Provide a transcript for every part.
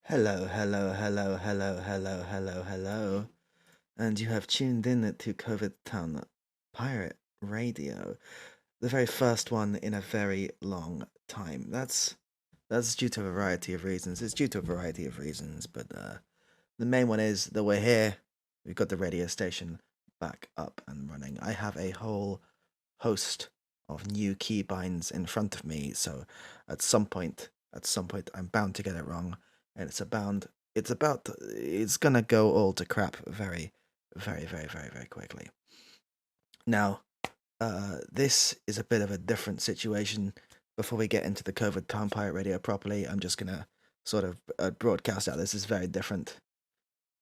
Hello, hello, hello, hello, hello, hello, hello. And you have tuned in to Covidtown Pirate Radio, the very first one in a very long time. That's due to a variety of reasons. It's due to a variety of reasons, but the main one is that we're here. We've got the radio station back up and running. I have a whole host of new keybinds in front of me, so at some point, I'm bound to get it wrong, and it's gonna go all to crap very, very, very, very, very quickly. Now, this is a bit of a different situation. Before we get into the Covidtown Pirate Radio properly, I'm just gonna sort of broadcast out. This is very different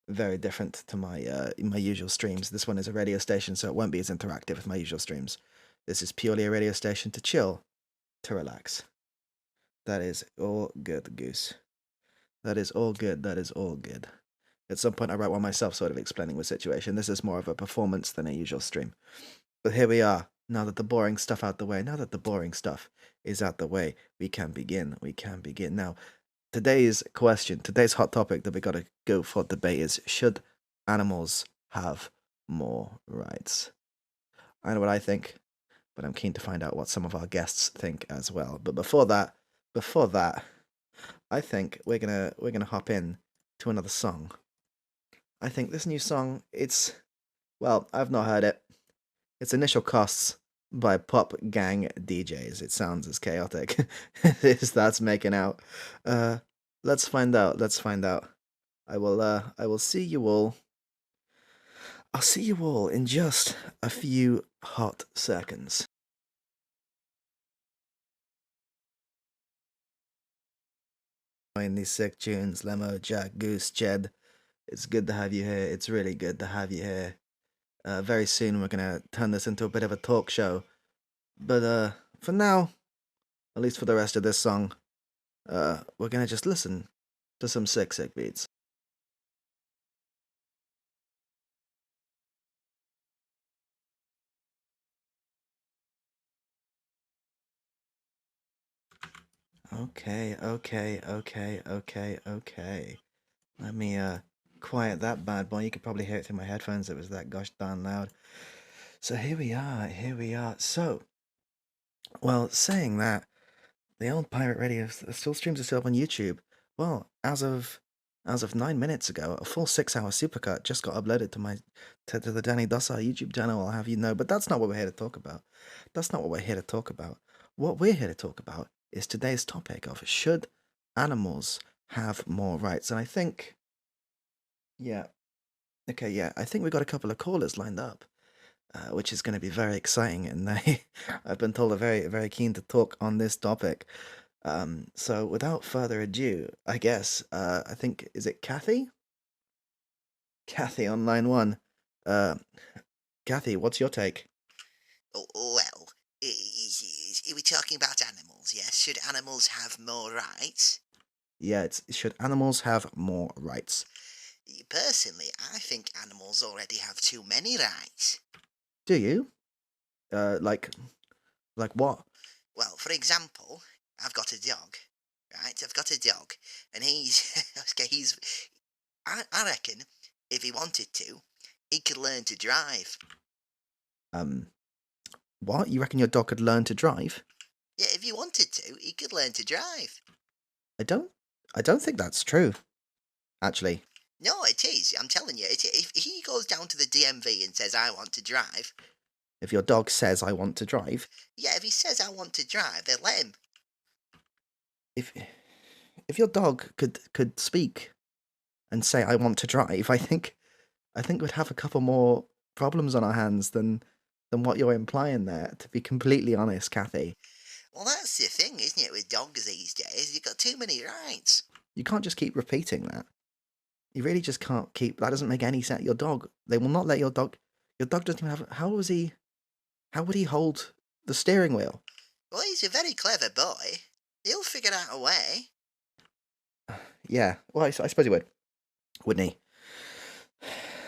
to my usual streams. This one is a radio station, so it won't be as interactive as my usual streams. This is purely a radio station to chill, to relax. That is all good, Goose. That is all good. That is all good. At some point, I write one myself, sort of explaining the situation. This is more of a performance than a usual stream. But here we are. Now that the boring stuff out the way, now that the boring stuff is out the way, we can begin. We can begin. Now, today's question, today's hot topic that we got to go for debate is, should animals have more rights? I know what I think, but I'm keen to find out what some of our guests think as well. But before that, I think we're gonna hop in to another song. I think this new song, well, I've not heard it. It's Initial Costs by Pop Gang DJs. It sounds as chaotic as that's making out. Let's find out. Let's find out. I will see you all. I'll see you all in just a few hot seconds. In these sick tunes, Lemo, Jack, Goose, Jed. It's good to have you here. It's really good to have you here. Very soon we're gonna turn this into a bit of a talk show. But for now, at least for the rest of this song, we're gonna just listen to some sick beats. Okay. Let me quiet that bad boy. You could probably hear it through my headphones. It was that gosh darn loud. So here we are. So, well, saying that, the old pirate radio still streams itself on YouTube. Well, as of 9 minutes ago, a full 6-hour supercut just got uploaded to the Danny Dossa YouTube channel. I'll have you know, but that's not what we're here to talk about. That's not what we're here to talk about. What we're here to talk about is today's topic of, should animals have more rights? And I think, yeah, okay, yeah, I think we got a couple of callers lined up, which is going to be very exciting, and I've been told, are very, very keen to talk on this topic. So without further ado, I guess, I think, is it Kathy? Kathy on line one. Uh, Kathy, what's your take? Well, are we talking about animals? Yes. Should animals have more rights? Yeah, should animals have more rights? Personally, I think animals already have too many rights. Do you? Like what? Well, for example, I've got a dog, right? I've got a dog, and he's okay. I reckon if he wanted to, he could learn to drive. Um, what? You reckon your dog could learn to drive? Yeah, if he wanted to, he could learn to drive. I don't think that's true, actually. No, it is. I'm telling you, if he goes down to the DMV and says, "I want to drive," If your dog says, "I want to drive," yeah, if he says, "I want to drive," they'll let him. if if your dog could speak and say, "I want to drive," I think we'd have a couple more problems on our hands than what you're implying there, to be completely honest, Kathy. Well, that's the thing, isn't it, with dogs these days? You've got too many rights. You can't just keep repeating that. You really just can't keep. That doesn't make any sense. Your dog, they will not let your dog. Your dog doesn't have. How would he hold the steering wheel? Well, he's a very clever boy. He'll figure out a way. Yeah, well, I suppose he would, wouldn't he?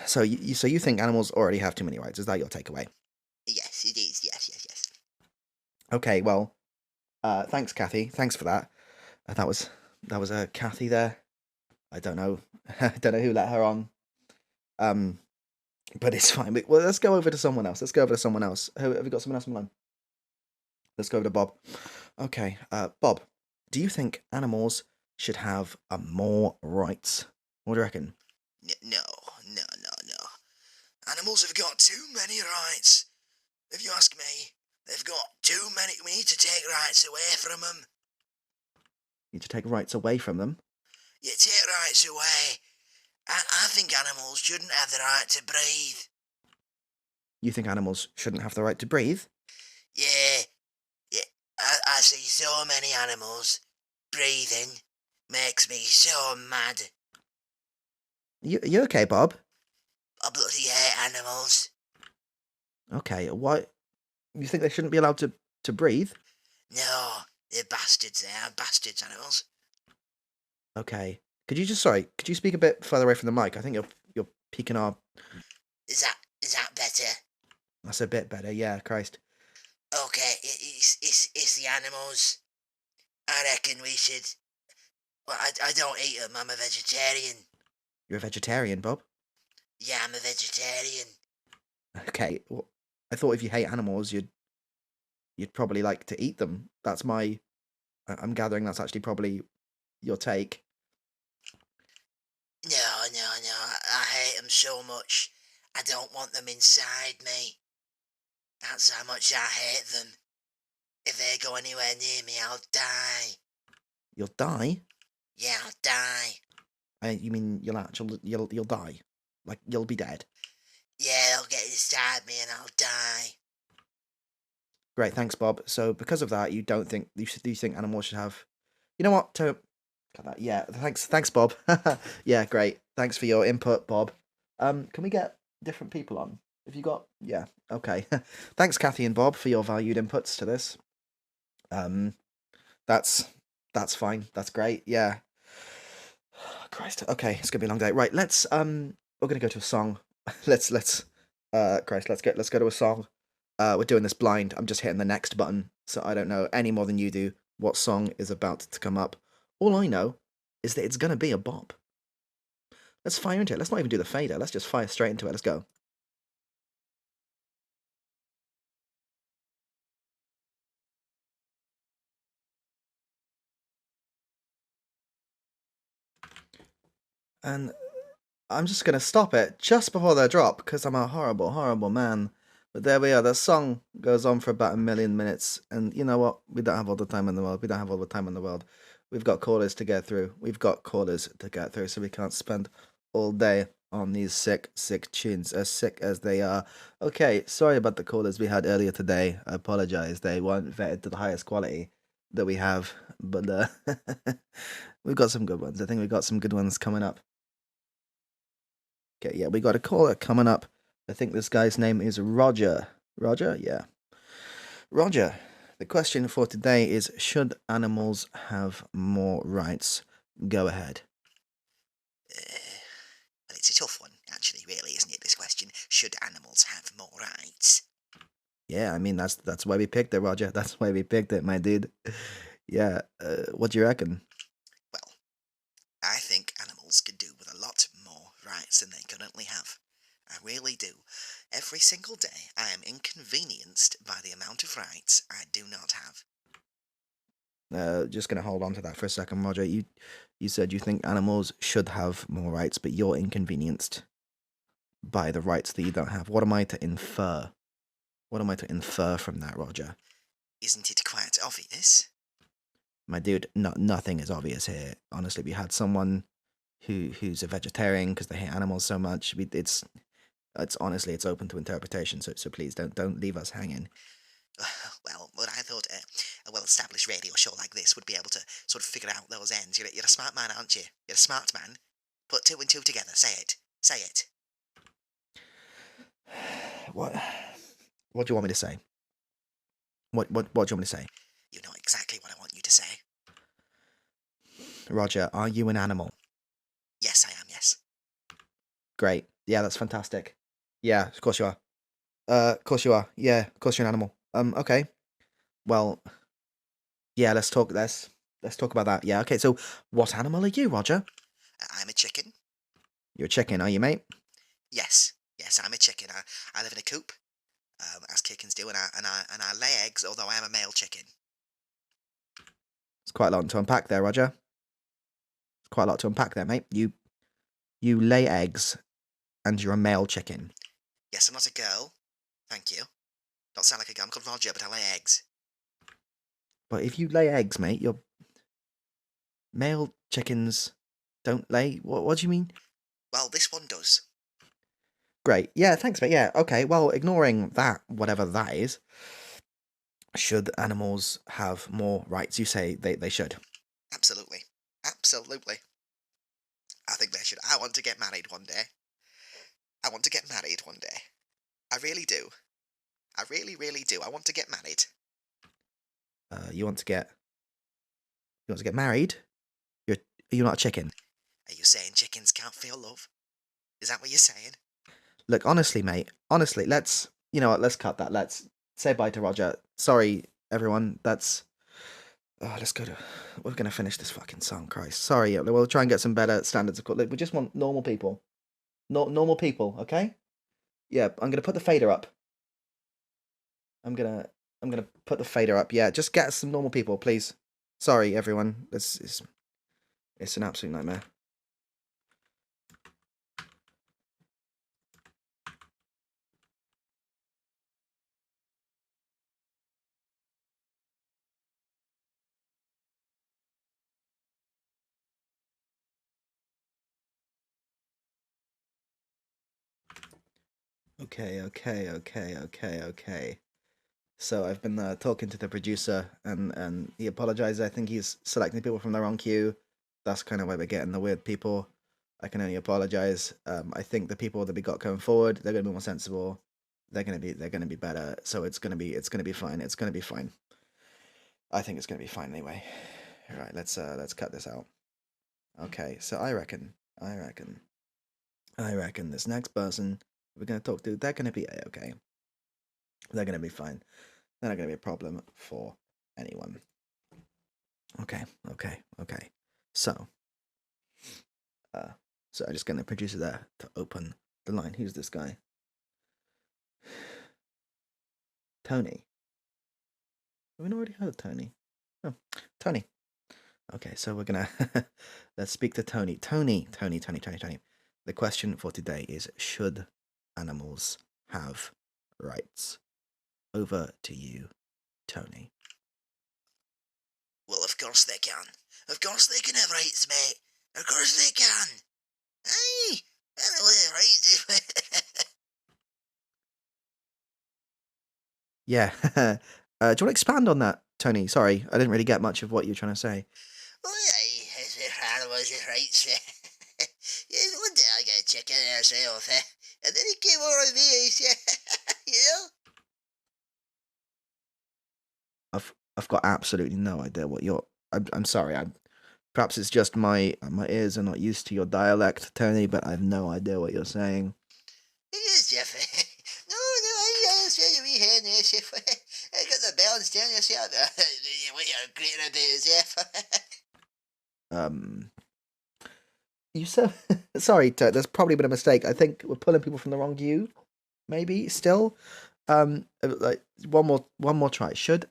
So you think animals already have too many rights? Is that your takeaway? Yes, it is. Yes. Okay, well, thanks, Kathy. Thanks for that. That was Kathy there. I don't know. I don't know who let her on. Um, but it's fine. Well, let's go over to someone else. Let's go over to someone else. Have we got someone else on the line? Let's go over to Bob. Okay, Bob, do you think animals should have more rights? What do you reckon? No, no, no, no. Animals have got too many rights. If you ask me, they've got too many. We need to take rights away from them. You need to take rights away from them. You take rights away. I think animals shouldn't have the right to breathe. You think animals shouldn't have the right to breathe? Yeah, yeah. I see so many animals breathing. Makes me so mad. You okay, Bob? I bloody hate animals. Okay, why? You think they shouldn't be allowed to breathe? No, they're bastards. They are bastards, animals. Okay. Could you speak a bit further away from the mic? I think you're peaking our. Is that better? That's a bit better. Yeah, Christ. Okay, it's the animals. I reckon we should. Well, I don't eat them. I'm a vegetarian. You're a vegetarian, Bob. Yeah, I'm a vegetarian. Okay. Well, I thought if you hate animals, you'd probably like to eat them. I'm gathering that's actually probably your take. No, no, no. I hate them so much. I don't want them inside me. That's how much I hate them. If they go anywhere near me, I'll die. You'll die. Yeah, I'll die. You mean you'll die, like you'll be dead. Yeah, they'll get inside me and I'll die. Great, thanks, Bob. So because of that, you don't think you think animals should have. You know what? Cut that. Yeah, thanks, Bob. Yeah, great. Thanks for your input, Bob. Can we get different people on? If you got, yeah, okay. Thanks, Kathy and Bob, for your valued inputs to this. Um, that's that's fine. That's great. Yeah. Christ. Okay, it's gonna be a long day. Right, we're gonna go to a song. Christ, let's go to a song. We're doing this blind. I'm just hitting the next button, so I don't know any more than you do what song is about to come up. All I know is that it's gonna be a bop. Let's fire into it. Let's not even do the fader. Let's just fire straight into it. Let's go. And I'm just gonna stop it just before they drop because I'm a horrible, horrible man. But there we are. The song goes on for about 1,000,000 minutes, and you know what? We don't have all the time in the world. We don't have all the time in the world. We've got callers to get through. So we can't spend all day on these sick, sick tunes, as sick as they are. Okay, sorry about the callers we had earlier today. I apologize. They weren't vetted to the highest quality that we have, but we've got some good ones. I think we've got some good ones coming up. Okay, yeah, we got a caller coming up. I think this guy's name is Roger. Roger? Yeah. Roger, the question for today is should animals have more rights? Go ahead. Well, it's a tough one, actually, really, isn't it, this question? Should animals have more rights? Yeah, I mean that's why we picked it, Roger. That's why we picked it, my dude. Yeah, what do you reckon? Well, I think animals could do with a lot more rights than they currently have. I really do. Every single day I am inconvenienced by the amount of rights I do not have. Just gonna hold on to that for a second, Roger. You said you think animals should have more rights, but you're inconvenienced by the rights that you don't have. What am I to infer? What am I to infer from that, Roger? Isn't it quite obvious? My dude, nothing is obvious here. Honestly, we had someone who's a vegetarian because they hate animals so much. It's honestly it's open to interpretation. So please don't leave us hanging. Well, I thought a well-established radio show like this would be able to sort of figure out those ends. You're a smart man, aren't you? You're a smart man. Put two and two together. Say it. Say it. What what do you want me to say? What do you want me to say? You know exactly what I want you to say. Roger, are you an animal? Yes, I am, yes. Great. Yeah, that's fantastic. Yeah, of course you are. Of course you are. Yeah, of course you're an animal. Okay. Well, yeah, let's talk about that. Yeah, okay. So what animal are you, Roger? I'm a chicken. You're a chicken, are you, mate? Yes, yes, I'm a chicken. I live in a coop, as chickens do, and I lay eggs. Although I am a male chicken. It's quite a lot to unpack there, Roger. It's quite a lot to unpack there, mate. You lay eggs, and you're a male chicken. Yes, I'm not a girl. Thank you. Don't sound like a girl. I'm called Roger, but I lay eggs. But if you lay eggs, mate, your male chickens don't lay. What do you mean? Well, this one does. Great. Yeah, thanks, mate. Yeah, okay. Well, ignoring that, whatever that is, should animals have more rights? You say they should. Absolutely. Absolutely. I think they should. I want to get married one day. I want to get married one day. I really do. I really, really do. I want to get married. You want to get married? You're not a chicken. Are you saying chickens can't feel love? Is that what you're saying? Look, honestly, mate. Honestly, you know what? Let's cut that. Let's say bye to Roger. Sorry, everyone. Let's go to. We're gonna finish this fucking song, Christ. Sorry. We'll try and get some better standards of. Look, we just want normal people. Normal people. Okay. Yeah, I'm gonna put the fader up. I'm gonna put the fader up. Yeah, just get some normal people, please. Sorry, everyone. It's an absolute nightmare. Okay. So I've been talking to the producer, and he apologized. I think he's selecting people from the wrong queue. That's kind of why we're getting the weird people. I can only apologize. I think the people that we got going forward, they're gonna be more sensible. They're gonna be better. So it's gonna be fine. It's gonna be fine. I think it's gonna be fine anyway. All right, let's cut this out. Okay, so I reckon this next person we're gonna talk to, they're gonna be okay. They're gonna be fine. They're not gonna be a problem for anyone. Okay. So, I'm just gonna producer there to open the line. Who's this guy? Tony. Have we not already heard of Tony? Oh, Tony. Okay, so we're gonna let's speak to Tony. Tony. The question for today is: should animals have rights? Over to you, Tony. Well, of course they can. Of course they can have rights, mate. Of course they can. Aye, animals have rights. Yeah. Do you want to expand on that, Tony? Sorry, I didn't really get much of what you were trying to say. Well, aye, animals have rights. Yeah, one day I got a chicken herself, and then he came over to me, you know? I've got absolutely no idea what you're. I'm sorry. Perhaps it's just my ears are not used to your dialect, Tony. But I have no idea what you're saying. Yes, Jeff. No, I said to me hen, yes, Jeff. I got the balance down, yes, yeah. What you're greeting about is, Jeff. You said sorry, there's probably been a mistake. I think we're pulling people from the wrong queue. Maybe still. Like one more try. Should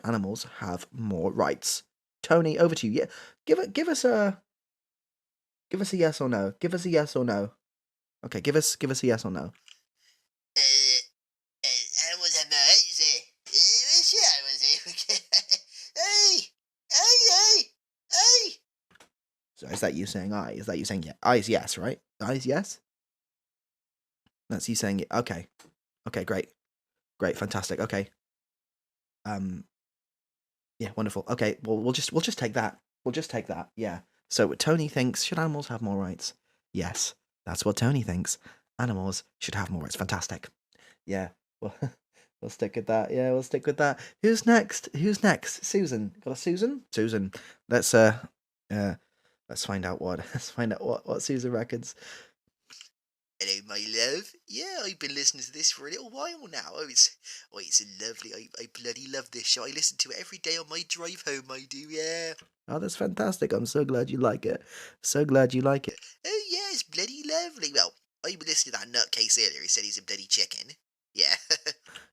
animals have more rights? Tony, over to you. Yeah, give us a yes or no. Give us a yes or no. Okay, give us a yes or no. Animals have no rights, Hey, hey. So is that you saying aye? Is that you saying yeah? Aye is yes, right? Aye is yes. That's you saying it. Okay. Okay, great, fantastic. Okay. Yeah, wonderful. Okay, well we'll just take that. We'll just take that. Yeah. So Tony thinks should animals have more rights? Yes, that's what Tony thinks. Animals should have more rights. Fantastic. Yeah. Well, we'll stick with that. Yeah, we'll stick with that. Who's next? Susan. Got a Susan? Susan. Let's find out what Susan reckons. Hello, my love. Yeah, I've been listening to this for a little while now. It's lovely. I bloody love this show. I listen to it every day on my drive home. I do, yeah. Oh, that's fantastic. I'm so glad you like it. So glad you like it. Oh, yeah, it's bloody lovely. Well, I was listening to that nutcase earlier. He said he's a bloody chicken. Yeah.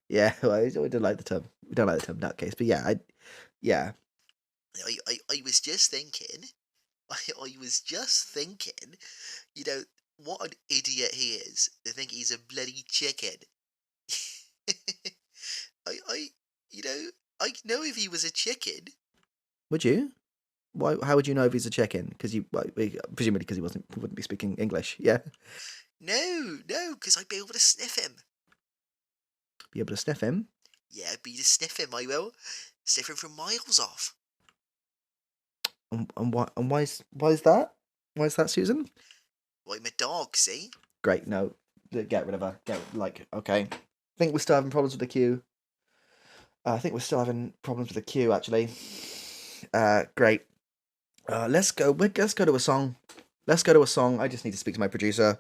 Yeah, well, we don't like the term. We don't like the term nutcase, but yeah. I was just thinking. I was just thinking. You know what an idiot he is to think he's a bloody chicken. I, you know, I know if he was a chicken. Would you? Why? How would you know if he's a chicken? Because presumably because he wouldn't be speaking English. Yeah, No, because I'd be able to sniff him. be able to sniff him. Yeah, I'd be able to sniff him. I will sniff him from miles off. And why is that? Why is that, Susan? Well, I'm a dog. See? Great. No, get rid of her. Okay. I think we're still having problems with the queue. I think we're still having problems with the queue actually. Great. Let's go. Let's go to a song. Let's go to a song. I just need to speak to my producer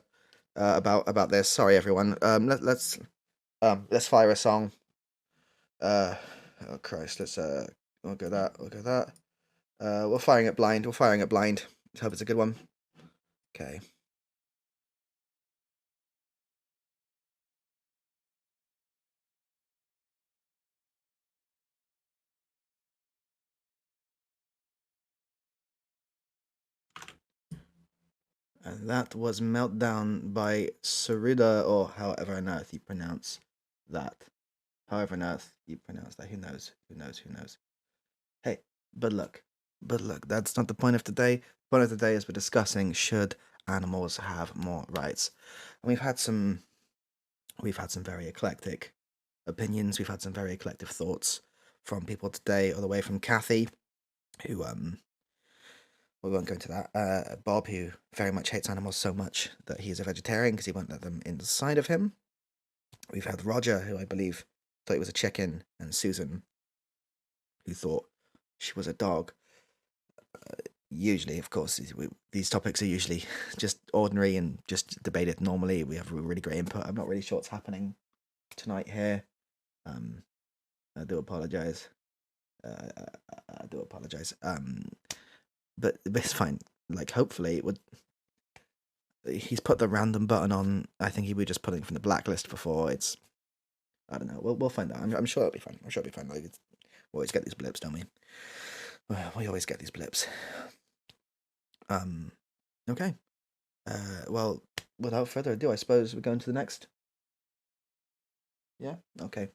about this. Sorry, everyone. Let's fire a song. Oh Christ. We'll go that. We'll go that. We're firing it blind. We're firing it blind. Let's hope it's a good one. Okay. And that was Meltdown by Sarida, or however on earth you pronounce that. However on earth you pronounce that. Who knows? Who knows? Who knows? Hey, but look, that's not the point of today. The point of today is we're discussing should animals have more rights. And we've had some very eclectic opinions, we've had some very eclectic thoughts from people today, all the way from Kathy, who we won't go into that. Bob, who very much hates animals so much that he is a vegetarian because he won't let them inside of him. We've had Roger, who I believe thought he was a chicken, and Susan, who thought she was a dog. Usually, of course, these topics are usually just ordinary and just debated normally. We have really great input. I'm not really sure what's happening tonight here. Um, I do apologize. I do apologize. But it's fine. Like, hopefully, it would. He's put the random button on. I think he would just put it from the blacklist before. It's. I don't know. We'll find out. I'm sure it'll be fine. I'm sure it'll be fine. Like, we always get these blips, don't we? We always get these blips. Okay. Well, without further ado, I suppose we're going to the next. Yeah? Okay.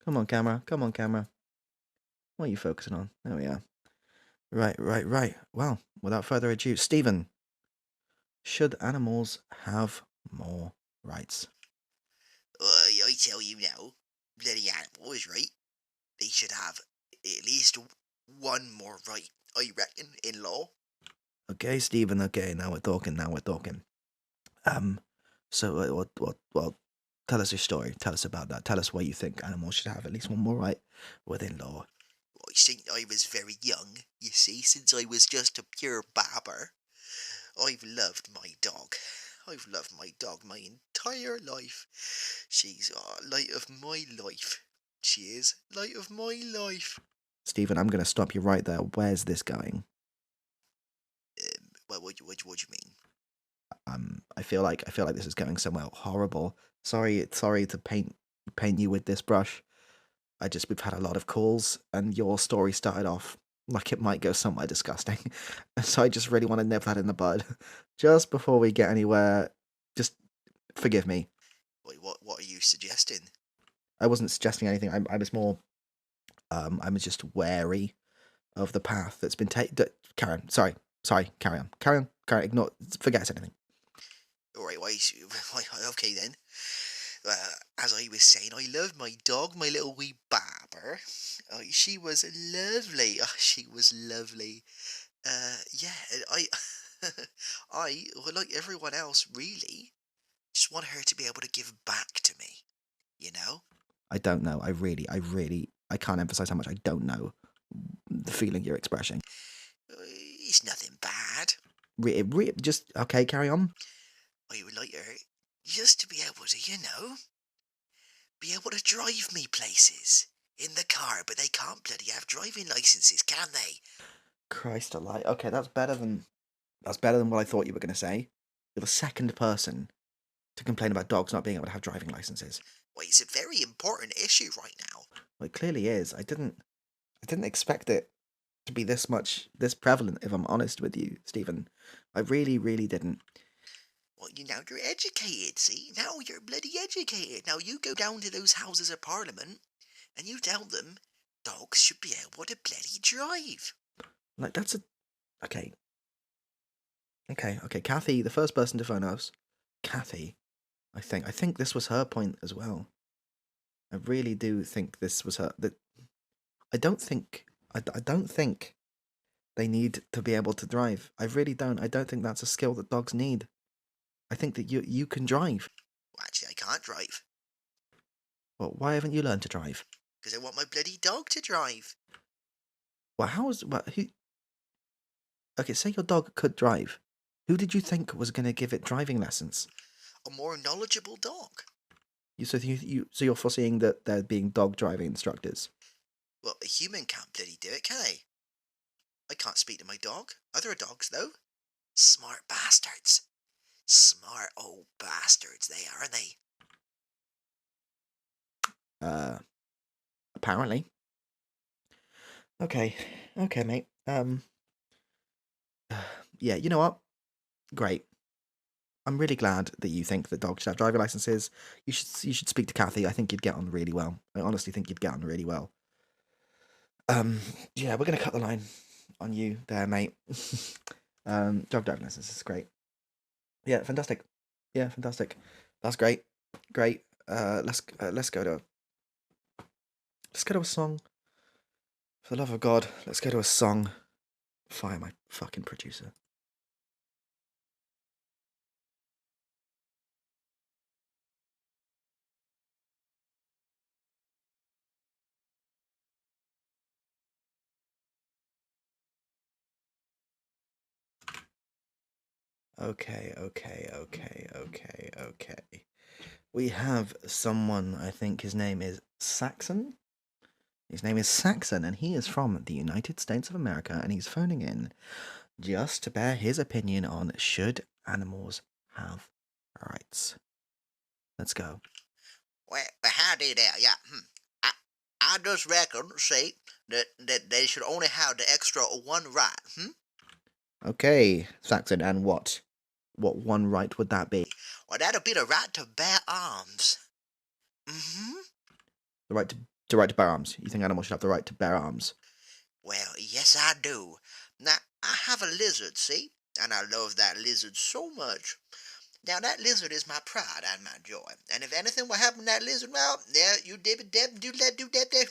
Come on, camera. Come on, camera. What are you focusing on? There we are. Right. Well, without further ado, Stephen, should animals have more rights? I tell you now, bloody animals, right? They should have at least one more right, I reckon, in law. Okay, Stephen. Okay, now we're talking. Um, so well, tell us your story. Tell us about that. Tell us why you think animals should have at least one more right within law. I think I was very young, you see, since I was just a pure babber. I've loved my dog. I've loved my dog my entire life. She's light of my life. She is light of my life. Stephen, I'm going to stop you right there. Where's this going? Well, what do you mean? I feel like this is going somewhere horrible. Sorry to paint you with this brush. We've had a lot of calls, and your story started off like it might go somewhere disgusting. So I just really want to nip that in the bud. Just before we get anywhere, just forgive me. Wait, what are you suggesting? I wasn't suggesting anything. I was more, I was just wary of the path that's been taken. Karen, sorry, carry on. Ignore, forget anything. Alright, okay then. As I was saying, I love my dog, my little wee Barber. She was lovely. She was lovely. Yeah, I, like everyone else, really, just want her to be able to give back to me. You know? I don't know. I can't emphasize how much I don't know the feeling you're expressing. It's nothing bad. Just okay. Carry on. I would like her just to be able to, be able to drive me places in the car, but they can't bloody have driving licenses, can they? Christ alive. Okay, that's better than what I thought you were going to say. You're the second person to complain about dogs not being able to have driving licenses. Well, it's a very important issue right now. Well, it clearly is. I didn't expect it to be this prevalent, if I'm honest with you, Stephen. I really, really didn't. Well, now you're educated, see? Now you're bloody educated. Now you go down to those Houses of Parliament and you tell them dogs should be able to bloody drive. Like, that's a. Okay. Okay. Kathy, the first person to phone us. Kathy, I think this was her point as well. I really do think this was her. That I don't think they need to be able to drive. I really don't. I don't think that's a skill that dogs need. I think that you can drive. Well, actually, I can't drive Well, why haven't you learned to drive? because I want my bloody dog to drive. Well, who? Okay, say your dog could drive. Who did you think was going to give it driving lessons? A more knowledgeable dog. So you're foreseeing that there being dog driving instructors. Well, a human can't bloody do it, can they? I can't speak to my dog. Other dogs, though. Smart bastards. Smart old bastards they are, aren't they? Apparently. Okay, mate. Yeah, you know what? Great. I'm really glad that you think that dogs should have driving licenses. You should speak to Kathy. I think you'd get on really well. I honestly think you'd get on really well. Yeah, we're gonna cut the line on you there, mate. Dog driving license is great. Yeah, fantastic. Yeah, fantastic. That's great. Great. Let's go to a song. For the love of God, let's go to a song. Fire my fucking producer. Okay. We have someone, I think his name is Saxon. His name is Saxon, and he is from the United States of America, and he's phoning in just to bear his opinion on should animals have rights. Let's go. Well, howdy there, yeah. I, I just reckon, see, that they should only have the extra one right, Okay, Saxon, and what one right would that be? Well, that'll be the right to bear arms. Mm-hmm. The right to bear arms. You think animals should have the right to bear arms? Well, yes, I do. Now, I have a lizard, see? And I love that lizard so much. Now, that lizard is my pride and my joy. And if anything will happen to that lizard, well, there, you dib it, deb, do that, there,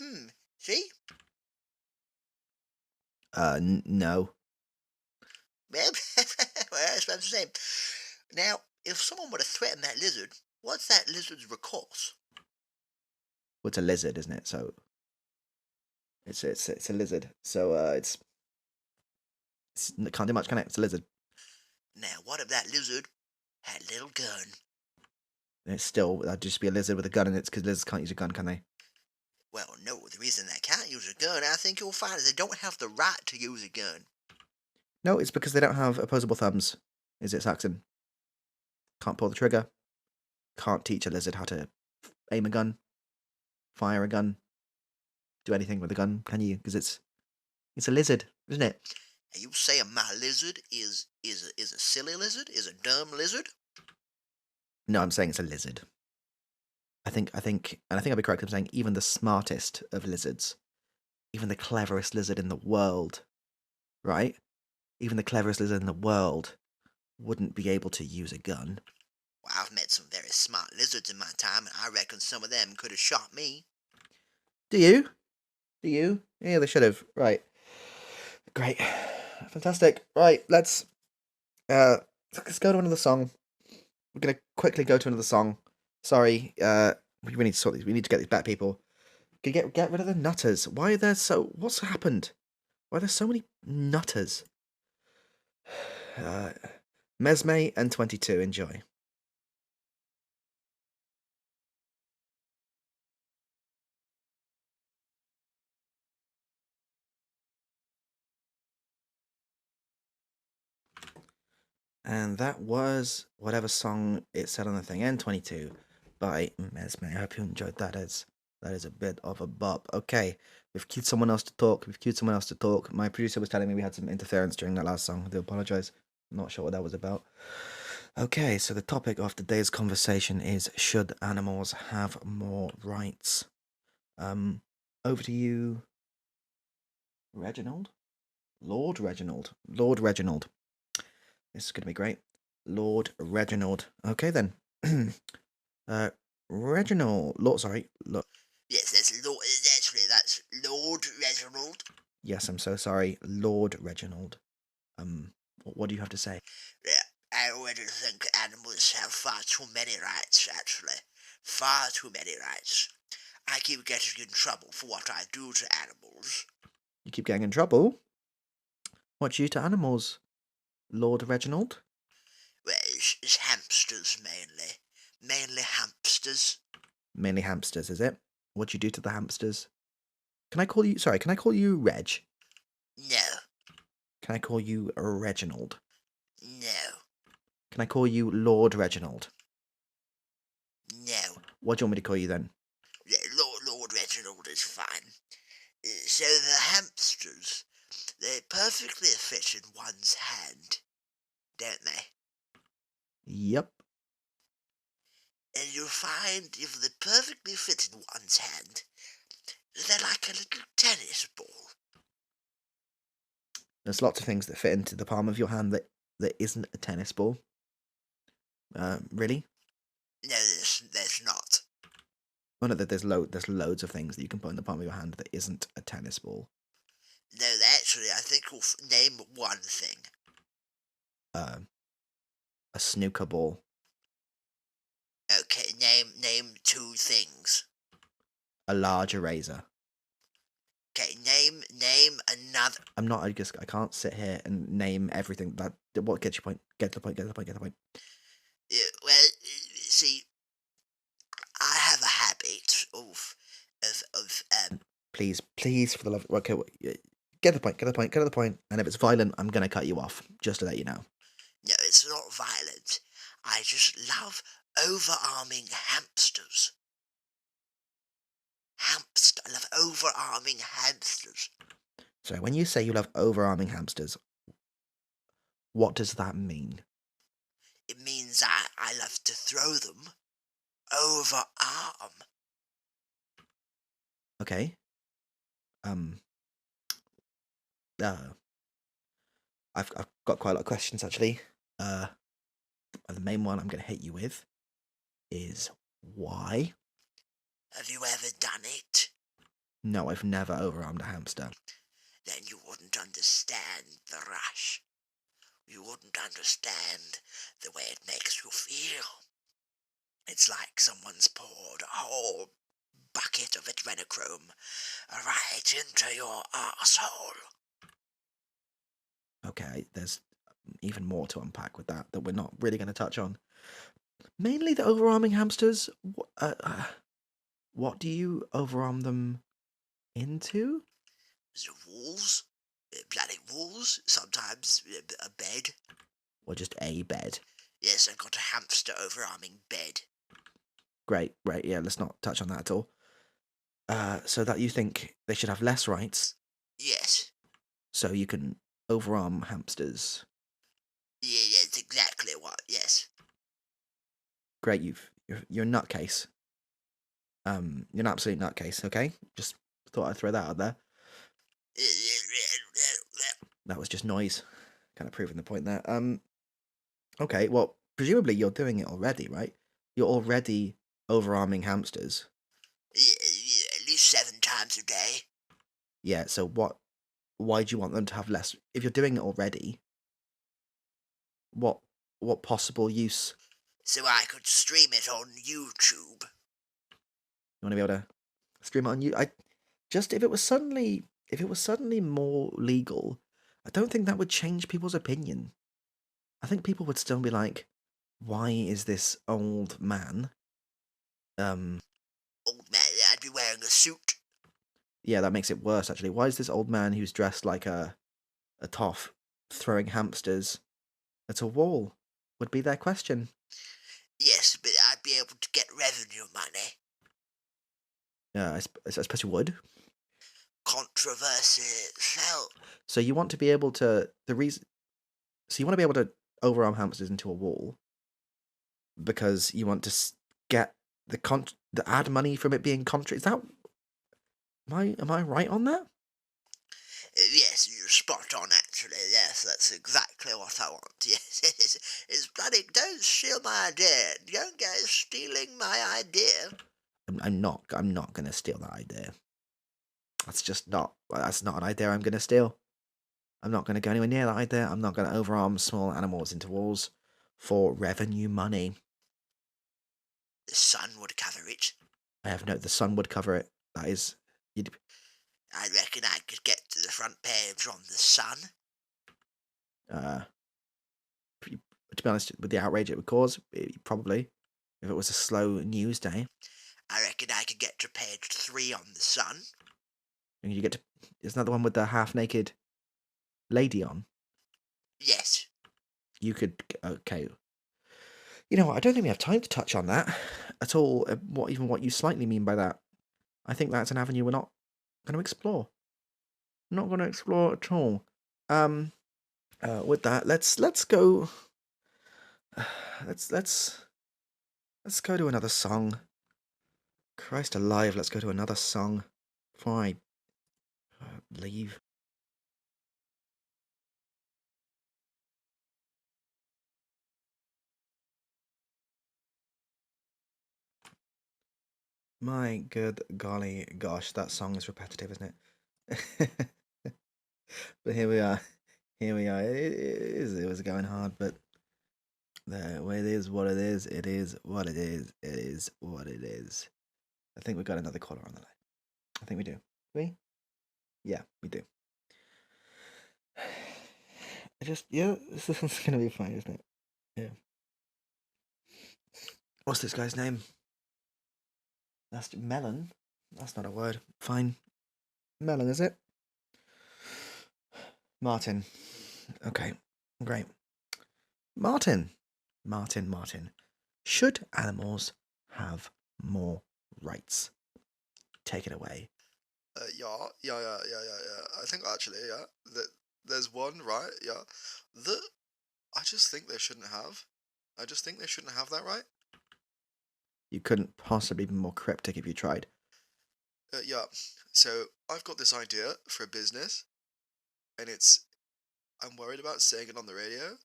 See? No. Well, that's what I'm saying. Now, if someone were to threaten that lizard, what's that lizard's recourse? Well, it's a lizard, isn't it? So it's a lizard. So it can't do much, can it? It's a lizard. Now, what if that lizard had a little gun? And that'd just be a lizard with a gun in it because lizards can't use a gun, can they? Well, no, the reason they can't use a gun, I think you'll find, is they don't have the right to use a gun. No, it's because they don't have opposable thumbs. Is it, Saxon? Can't pull the trigger. Can't teach a lizard how to aim a gun, fire a gun, do anything with a gun, can you? Because it's a lizard, isn't it? Are you saying my lizard is a silly lizard? Is a dumb lizard? No, I'm saying it's a lizard. And I think I'll be correct. I'm saying even the smartest of lizards, even the cleverest lizard in the world, right? Even the cleverest lizard in the world wouldn't be able to use a gun. Well, I've met some very smart lizards in my time, and I reckon some of them could have shot me. Do you? Yeah, they should have. Right. Great. Fantastic. Right, let's go to another song. We're gonna quickly go to another song. Sorry, we need to sort these. We need to get these back, people. Get rid of the nutters. Why are there so? What's happened? Why are there so many nutters? Mesme and 22. Enjoy. And that was whatever song it said on the thing, N22 by Mesme. I hope you enjoyed that. That is a bit of a bop. Okay, we've queued someone else to talk. My producer was telling me we had some interference during that last song. I do apologize. I'm not sure what that was about. Okay, so the topic of today's conversation is, should animals have more rights? Over to you, Reginald? Lord Reginald. Lord Reginald. This is going to be great. Lord Reginald. Okay then. Reginald. Lord, sorry. Look. Yes, that's Lord Reginald. Yes, I'm so sorry, Lord Reginald. What do you have to say? Yeah, I already think animals have far too many rights, actually. Far too many rights. I keep getting in trouble for what I do to animals. You keep getting in trouble. What do you do to animals, Lord Reginald? Well, it's hamsters mainly. Mainly hamsters. Mainly hamsters, is it? What do you do to the hamsters? Can I call you? Sorry, can I call you Reg? No, Can I call you Reginald? no, Can I call you Lord Reginald? no. What do you want me to call you then? Yeah, Lord Reginald is fine. So the hamsters, they perfectly fit in one's hand, don't they? Yep. And you'll find if they perfectly fit in one's hand, they're like a little tennis ball. There's lots of things that fit into the palm of your hand that isn't a tennis ball. Really? No, there's not. Oh no, there's loads of things that you can put in the palm of your hand that isn't a tennis ball. No, actually, I think we'll name one thing. Uh, a snooker ball. Okay, name two things. A large eraser. Okay, name another. I can't sit here and name everything. What gets your point? Get the point. Get the point. Get the point. Well, see, I have a habit of. Please, for the love. Okay, get the point. Get the point. Get to the point. And if it's violent, I'm gonna cut you off. Just to let you know. No, it's not violent. I just love overarming hamsters. I love overarming hamsters. So when you say you love overarming hamsters, what does that mean? It means I love to throw them overarm. Okay. Um. Uh. I've got quite a lot of questions actually. The main one I'm gonna hit you with is why? Have you ever done it? No, I've never overarmed a hamster. Then you wouldn't understand the rush. You wouldn't understand the way it makes you feel. It's like someone's poured a whole bucket of adrenochrome right into your arsehole. Okay, there's even more to unpack with that we're not really going to touch on. Mainly the overarming hamsters. What do you overarm them into? The walls, bloody walls, sometimes a bed. Or just a bed? Yes, I've got a hamster overarming bed. Great, yeah, let's not touch on that at all. So that you think they should have less rights, Yes. so you can overarm hamsters. Yeah, that's exactly what, yes. Great, you're a nutcase. You're an absolute nutcase, okay? Just thought I'd throw that out there. That was just noise. Kind of proving the point there. Okay, well, presumably you're doing it already, right? You're already overarming hamsters. At least 7 times a day. Yeah, so why do you want them to have less? If you're doing it already, what possible use? So I could stream it on YouTube. You want to be able to stream it on you? If it was suddenly more legal, I don't think that would change people's opinion. I think people would still be like, why is this old man? Old man, I'd be wearing a suit. Yeah, that makes it worse actually. Why is this old man who's dressed like a toff throwing hamsters at a wall? would be their question. Yes, but I'd be able to get revenue money. I suppose you would. Controversy. So, So you want to be able to so you want to be able to overarm hamsters into a wall because you want to get the ad money from it being contra. Is that am I right on that? yes, you're spot on, actually. Yes, that's exactly what I want. Yes, it's bloody. Don't steal my idea. Don't go stealing my idea. I'm not gonna steal that idea. That's not an idea I'm gonna steal. I'm not gonna go anywhere near that idea. I'm not gonna overarm small animals into walls for revenue money. The sun would cover it. The sun would cover it. That is, you'd, I reckon I could get to the front page on the sun. uh, to be honest, with the outrage it would cause, probably, if it was a slow news day, I reckon I could get to page 3 on the sun. and you get to, isn't that the one with the half-naked lady on? Yes. You could, okay. You know what, I don't think we have time to touch on that at all, what you slightly mean by that. I think that's an avenue we're not going to explore. Not going to explore at all. With that, let's go. Let's go to another song. Christ alive, let's go to another song before I leave. My good golly gosh, that song is repetitive, isn't it? But here we are. Here we are. It was going hard, but it is what it is. It is what it is. It is what it is. I think we've got another caller on the line. I think we do. We? Yeah, we do. This is gonna be fine, isn't it? Yeah. What's this guy's name? That's Melon. That's not a word. Fine. Melon, is it? Martin. Okay, great. Martin. Martin. Should animals have more rights? Take it away. Yeah. I think actually, yeah, that there's one, right? Yeah, that I just think they shouldn't have. I just think they shouldn't have that right. You couldn't possibly be more cryptic if you tried. Yeah. So I've got this idea for a business, and I'm worried about saying it on the radio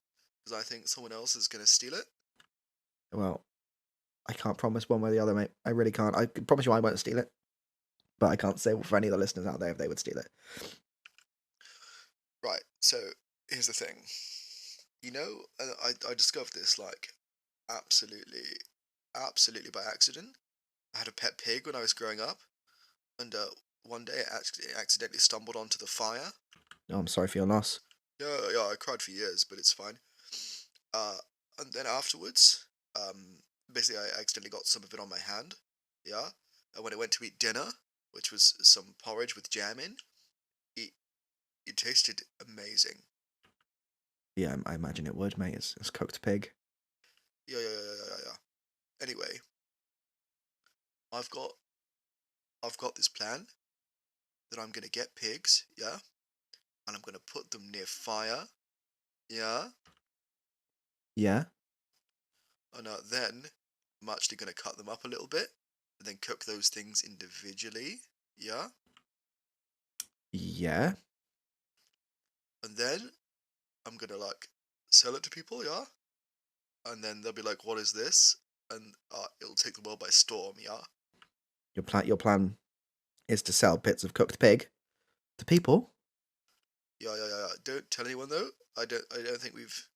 because I think someone else is gonna steal it. Well, I can't promise one way or the other, mate. I really can't. I can promise you I won't steal it. But I can't say for any of the listeners out there if they would steal it. Right. So here's the thing. I discovered this like absolutely, absolutely by accident. I had a pet pig when I was growing up, and one day it accidentally stumbled onto the fire. Oh, I'm sorry for your loss. Yeah, I cried for years, but it's fine. Uh, and then afterwards, basically I accidentally got some of it on my hand. Yeah, and when it went to eat dinner, which was some porridge with jam in, it it tasted amazing. Yeah, I imagine it would, mate. It's cooked pig. Yeah. Anyway, I've got I've got this plan that I'm gonna get pigs, yeah, and I'm gonna put them near fire, yeah, Yeah? and then I'm actually gonna cut them up a little bit and then cook those things individually, yeah, Yeah? and then I'm gonna like sell it to people, yeah, and then they'll be like, "What is this?" And it'll take the world by storm, yeah. Your plan is to sell bits of cooked pig to people? Yeah. Don't tell anyone though. I don't think we've.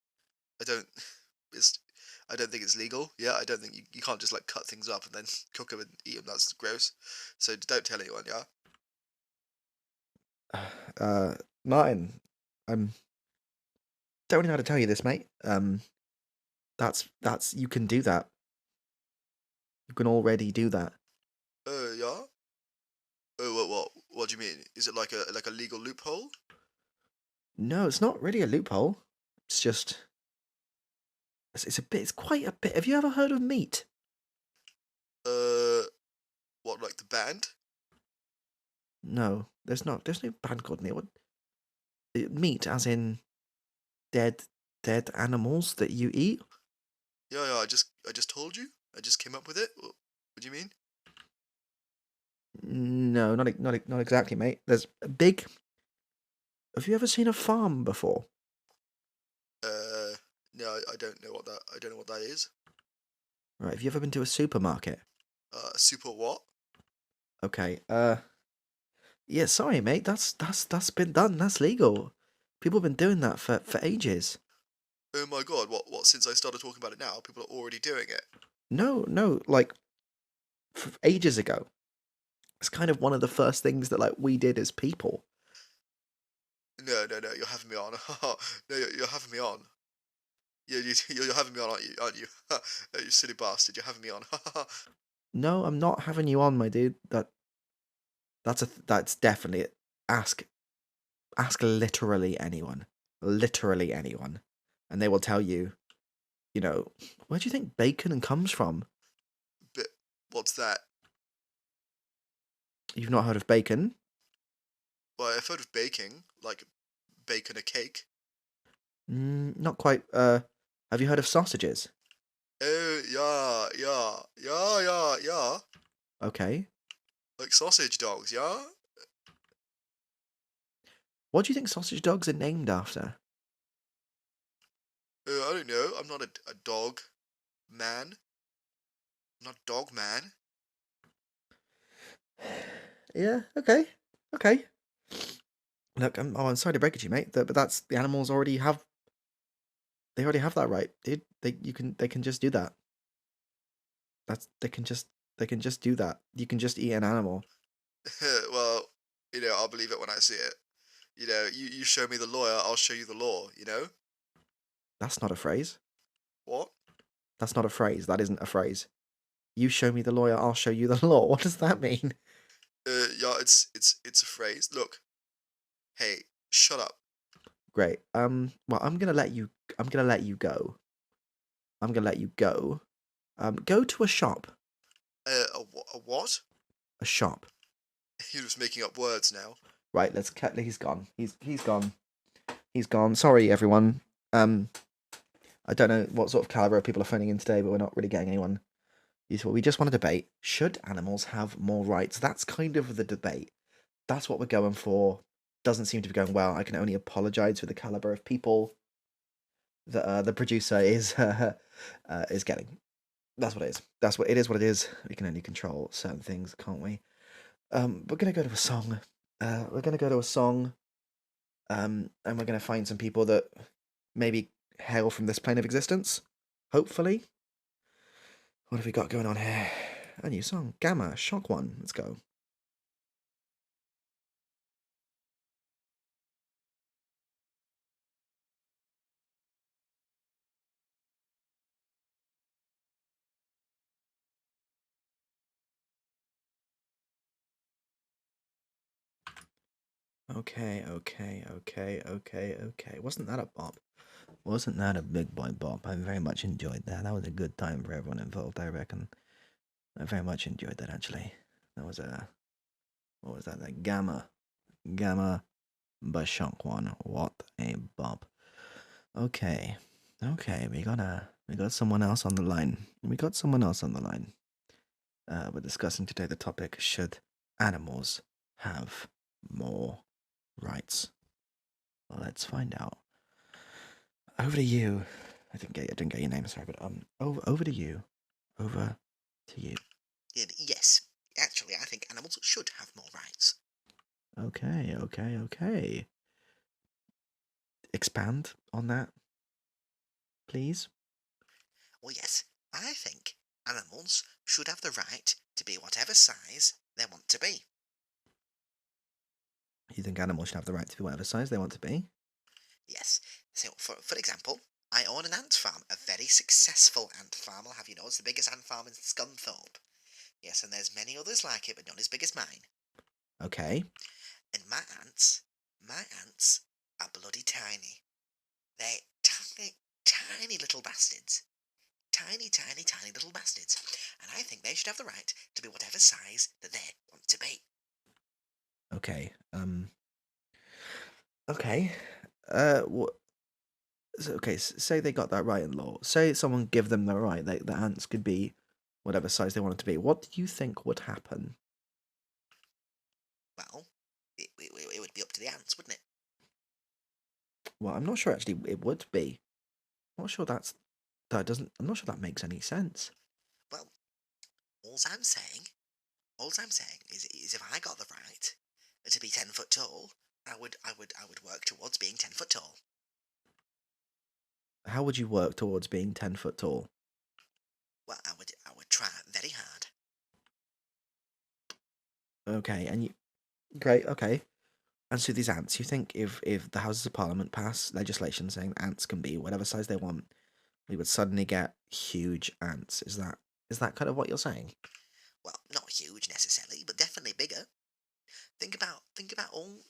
I don't. It's. I don't think it's legal. Yeah, I don't think you can't just like cut things up and then cook them and eat them. That's gross. So don't tell anyone. Yeah. Martin, I'm don't really know how to tell you this, mate. That's you can do that. You can already do that. Yeah. Oh, what do you mean? Is it like a legal loophole? No, it's not really a loophole. It's just It's a bit. It's quite a bit. Have you ever heard of meat? Uh, what, like the band? No, there's not. There's no band called meat. What meat, as in dead, dead animals that you eat? Yeah, I just told you. I just came up with it. What do you mean? No, not exactly, mate. There's a big. Have you ever seen a farm before? Uh, no, I don't know what that. I don't know what that is. Right. Have you ever been to a supermarket? Super what? Okay. Yeah. Sorry, mate. That's been done. That's legal. People have been doing that for ages. Oh my god! What? Since I started talking about it now, people are already doing it. No, no. Like ages ago. It's kind of one of the first things that like we did as people. No, no, no! You're having me on. No, you're having me on. Yeah, you're having me on, aren't you? Aren't you? You silly bastard! You're having me on. No, I'm not having you on, my dude. That's definitely it. Ask literally anyone, and they will tell you. You know, where do you think bacon comes from? But what's that? You've not heard of bacon? Well, I've heard of baking, like baking a cake. Not quite. Have you heard of sausages? Oh yeah, yeah, yeah, yeah, yeah. Okay. Like sausage dogs, yeah. What do you think sausage dogs are named after? I don't know. I'm not a dog man. I'm not dog man. Yeah. Okay. Okay. Look, I'm sorry to break it to you, mate. But that's the animals already have. They already have that right, dude. They can just do that. They can just do that. You can just eat an animal. Well, I'll believe it when I see it. You show me the lawyer, I'll show you the law. That's not a phrase. What? That's not a phrase. That isn't a phrase. You show me the lawyer, I'll show you the law. What does that mean? Yeah, it's a phrase. Look, hey, shut up. Great. Well, I'm gonna let you. I'm gonna let you go. I'm gonna let you go. Go to a shop. A what? A shop. You're just making up words now. Right. He's gone. He's gone. He's gone. Sorry, everyone. I don't know what sort of caliber of people are phoning in today, but we're not really getting anyone. We just want to debate: should animals have more rights? That's kind of the debate. That's what we're going for. Doesn't seem to be going well. I can only apologize for the caliber of people that the producer is getting. That's what it is. That's what it is. What it is. We can only control certain things, can't we? We're gonna go to a song. We're gonna go to a song. And we're gonna find some people that maybe hail from this plane of existence. Hopefully. What have we got going on here? A new song, Gamma, Shock One. Let's go. Okay. Wasn't that a bop? Wasn't that a big boy bop? I very much enjoyed that. That was a good time for everyone involved, I reckon. I very much enjoyed that, actually. That was a... What was that? That Gamma by Shankwan. What a bop. Okay. We got someone else on the line. We're discussing today the topic, should animals have more rights? Well, let's find out. Over to you. I didn't get your name, sorry, but over to you. Over to you. Yes, actually, I think animals should have more rights. Okay. Expand on that, please. Well, yes, I think animals should have the right to be whatever size they want to be. You think animals should have the right to be whatever size they want to be? Yes. So, for example, I own an ant farm, a very successful ant farm. I'll have you know, it's the biggest ant farm in Scunthorpe. Yes, and there's many others like it, but not as big as mine. Okay. And my ants are bloody tiny. They're tiny, tiny little bastards. Tiny, tiny, tiny little bastards. And I think they should have the right to be whatever size that they want to be. Okay. Okay. What? Okay. Say they got that right in law. Say someone give them the right. The ants could be whatever size they wanted to be. What do you think would happen? Well, it would be up to the ants, wouldn't it? Well, I'm not sure actually it would be. I'm not sure I'm not sure that makes any sense. Well, all I'm saying is if I got the right to be 10 foot tall, I would work towards being 10 foot tall. How would you work towards being 10 foot tall? Well, I would try very hard. Okay, and you great, okay. And so these ants, you think if the Houses of Parliament pass legislation saying ants can be whatever size they want, we would suddenly get huge ants. Is that kind of what you're saying? Well, not huge necessarily, but definitely bigger. Think about all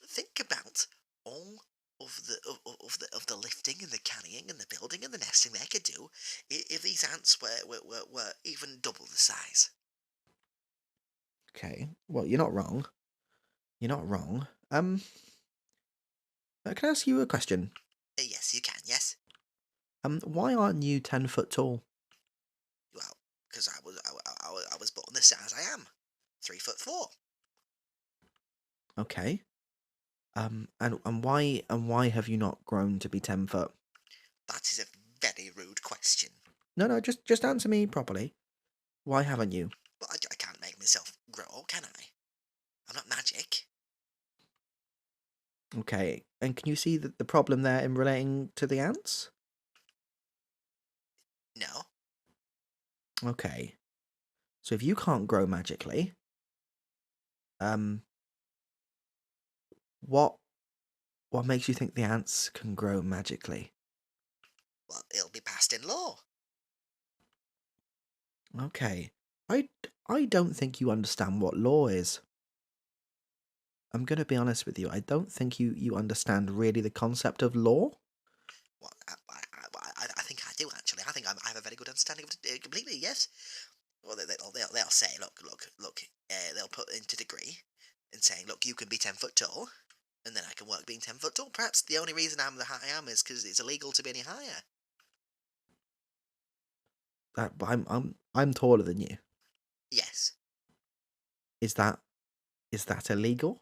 of the lifting and the carrying and the building and the nesting they could do if these ants were even double the size. Okay. Well, you're not wrong. You're not wrong. Can I ask you a question? Yes, you can. Yes. Why aren't you 10 foot tall? Well, because I was born the size I am, 3 foot 4. Okay. And why have you not grown to be 10 foot? That is a very rude question. No, just answer me properly. Why haven't you? Well, I can't make myself grow, can I? I'm not magic. Okay. And can you see the problem there in relating to the ants? No. Okay. So if you can't grow magically, what makes you think the ants can grow magically? Well, it'll be passed in law. Okay. I don't think you understand what law is. I'm going to be honest with you. I don't think you understand really the concept of law. Well, I think I do actually. I think I have a very good understanding of it completely. Yes. Well, they'll say, look. They'll put into degree and saying, look, you can be 10 foot tall, and then I can work being 10 foot tall. Perhaps the only reason I'm the height I am is because it's illegal to be any higher. But I'm taller than you. Yes. Is that illegal?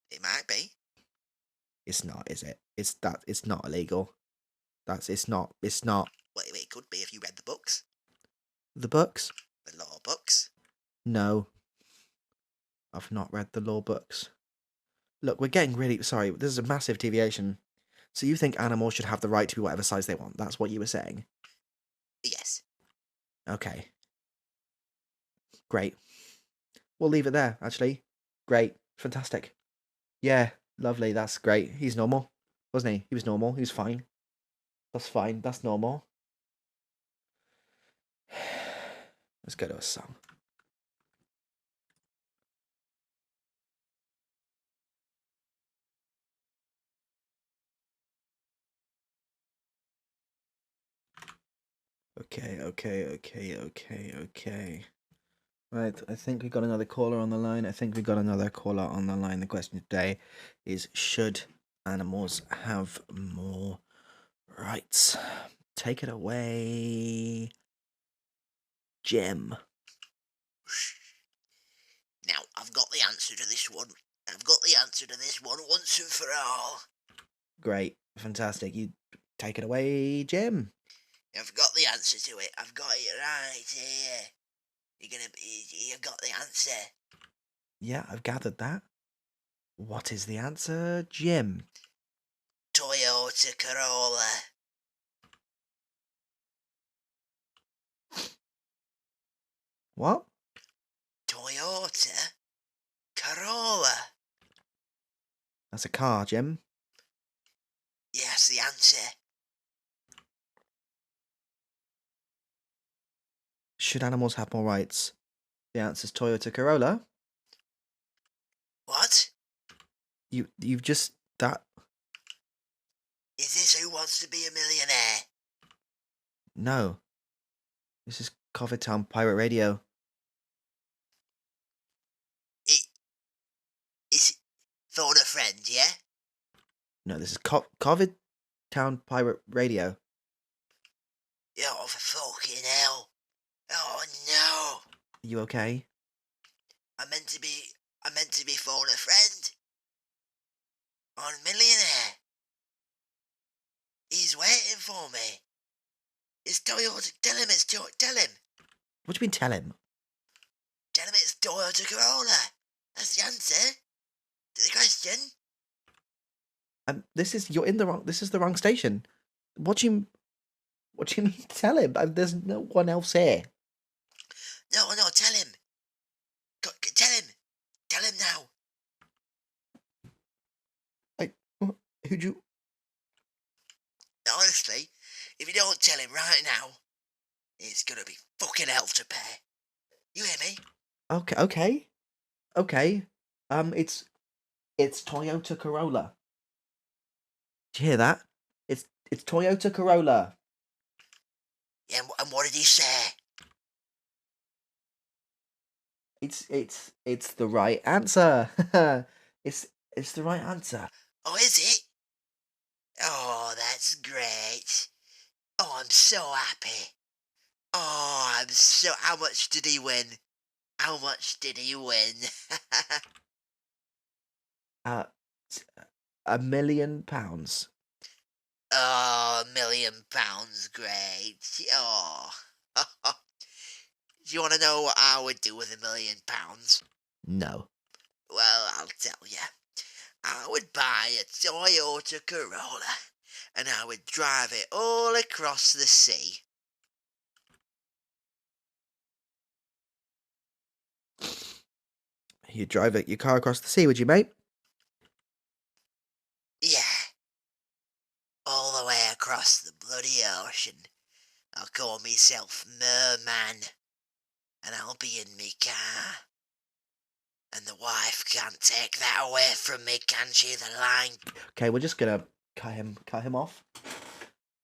It might be. It's not, is it? It's not illegal. It's not. Well, it could be if you read the books, The books? the law books. No. I've not read the law books. Look, we're getting really sorry. This is a massive deviation. So you think animals should have the right to be whatever size they want? That's what you were saying? Yes. Okay. Great. We'll leave it there, actually. Great. Fantastic. Yeah, lovely. That's great. He's normal, wasn't he? He was normal. He was fine. That's fine. That's normal. Let's go to a song. Okay. Right, I think we got another caller on the line. The question today is, should animals have more rights? Take it away, Jim. Now, I've got the answer to this one. Once and for all. Great, fantastic. You take it away, Jim. I've got the answer to it. I've got it right here. You've got the answer. Yeah, I've gathered that. What is the answer, Jim? Toyota Corolla. What? Toyota Corolla. That's a car, Jim. Yes, the answer. Should animals have more rights? The answer's Toyota Corolla. What? You've just that Is this Who Wants to Be a Millionaire? No. This is Covidtown Pirate Radio. It's phone a friend, yeah? No, this is Covidtown Pirate Radio. Oh, for fucking hell. Oh, no. Are you okay? I meant to be phone a friend. On Millionaire. He's waiting for me. It's Toyota. Tell him. What do you mean tell him? Tell him it's Toyota Corolla. That's the answer to the question. This is the wrong station. What do you mean tell him? There's no one else here. No, tell him. Tell him. Tell him now. Who'd you... Honestly, if you don't tell him right now, it's gonna be fucking hell to pay. You hear me? Okay. It's Toyota Corolla. Did you hear that? It's Toyota Corolla. Yeah, and what did he say? It's the right answer. it's the right answer. Oh, is it? Oh, that's great. Oh, I'm so happy. Oh, how much did he win? How much did he win? £1 million. Oh, £1 million, great. Oh. Do you want to know what I would do with £1 million? No. Well, I'll tell you. I would buy a Toyota Corolla, and I would drive it all across the sea. You'd drive your car across the sea, would you, mate? Yeah. All the way across the bloody ocean. I'll call myself Merman, and I'll be in me car. And the wife can't take that away from me, can she, the line? Okay, we're just gonna cut him off.